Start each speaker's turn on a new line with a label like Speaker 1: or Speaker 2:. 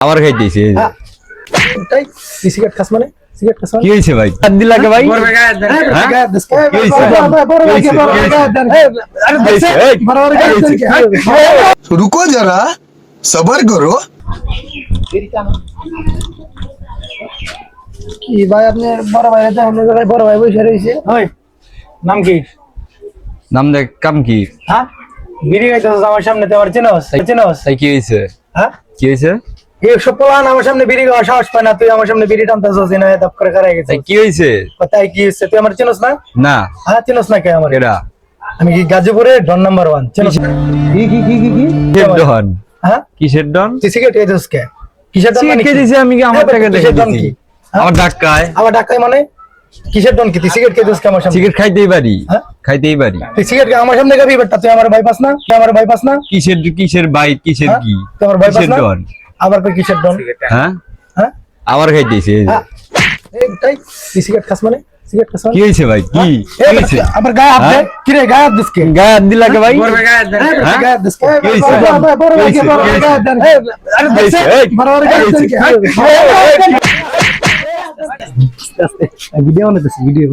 Speaker 1: আবার খাইতেছি
Speaker 2: তাই সিগারেট খাস মানে সিগারেট খাস
Speaker 1: কি হইছে ভাই হাত দিলা কে ভাই
Speaker 3: रुको जरा सबर करो
Speaker 2: কি ভাই আপনি বড় ভাই এটা অন্য জায়গায় বড় ভাই বসে রয়েছে ওই নাম কি
Speaker 1: নাম দেখ কাম কি
Speaker 2: হ্যাঁ বিড়ি খাইতেছস আমার সামনে তো আমার চিনোস
Speaker 1: তাই কি হইছে
Speaker 2: হ্যাঁ
Speaker 1: কি হইছে
Speaker 2: এই সব পোলান আমার সামনে বিড়ি খাওয়া সাহস পায় না তুই আমার সামনে বিড়ি টানতেছস না দাপ করে খারাই গেছে
Speaker 1: তাই কি হইছে
Speaker 2: তাই কি হচ্ছে তুই আমার চিনোস না
Speaker 1: না
Speaker 2: হ্যাঁ চিনোস না কে আমার
Speaker 1: কেডা
Speaker 2: আমি কি গাজীপুরে ডন নাম্বার 1 চিনোস কি
Speaker 1: কিসের ডন
Speaker 2: হ্যাঁ
Speaker 1: কিসের ডন
Speaker 2: তুই সিগারেট খাইতেছস কে কিসের ডন
Speaker 1: সিগারেট খেয়েছি আমি কি আমার টাকা দেখে দিছি আমার ঢাকায়
Speaker 2: আমার ঢাকায় মানে কিসের ডন কি তুই সিগারেট খাইতেছস কে আমার সামনে
Speaker 1: সিগারেট খাইতেই পারি
Speaker 2: হ্যাঁ?
Speaker 1: খাইতেই পারি
Speaker 2: তুই সিগারেট আমার সামনে খাবি বেটা তুই আমার বাইপাস না তুই আমার বাইপাস না
Speaker 1: কিসের বাইক কিসের
Speaker 2: হ্যাঁ?
Speaker 1: কি
Speaker 2: তুই আমার বাইপাস
Speaker 1: কিসের
Speaker 2: না
Speaker 1: ডন
Speaker 2: আবার কই কিসের ডন
Speaker 1: হ্যাঁ
Speaker 2: হ্যাঁ
Speaker 1: আবার খাইতেছি
Speaker 2: হ্যাঁ? এই তাই তুই সিগারেট খাস মানে সিগারেট খাস
Speaker 1: কি হইছে ভাই কি
Speaker 2: এই
Speaker 1: কি হইছে
Speaker 2: আবার গায়ে হাত দে
Speaker 1: হ্যাঁ?
Speaker 2: কি রে গায়ে হাত দিস কে
Speaker 1: গায়ে হাত দিলা কে ভাই
Speaker 2: হ্যাঁ গায়ে হাত দিস কে
Speaker 1: কি হইছে?
Speaker 2: বড় ভাই
Speaker 1: কি হইছে?
Speaker 2: বড় ভাই গায়ে হাত দেন আরে
Speaker 1: কি হইছে? এই,
Speaker 2: বড় ভাই গায়ে হাত দেন কে ভিডিও বানাইতেছি ভিডিও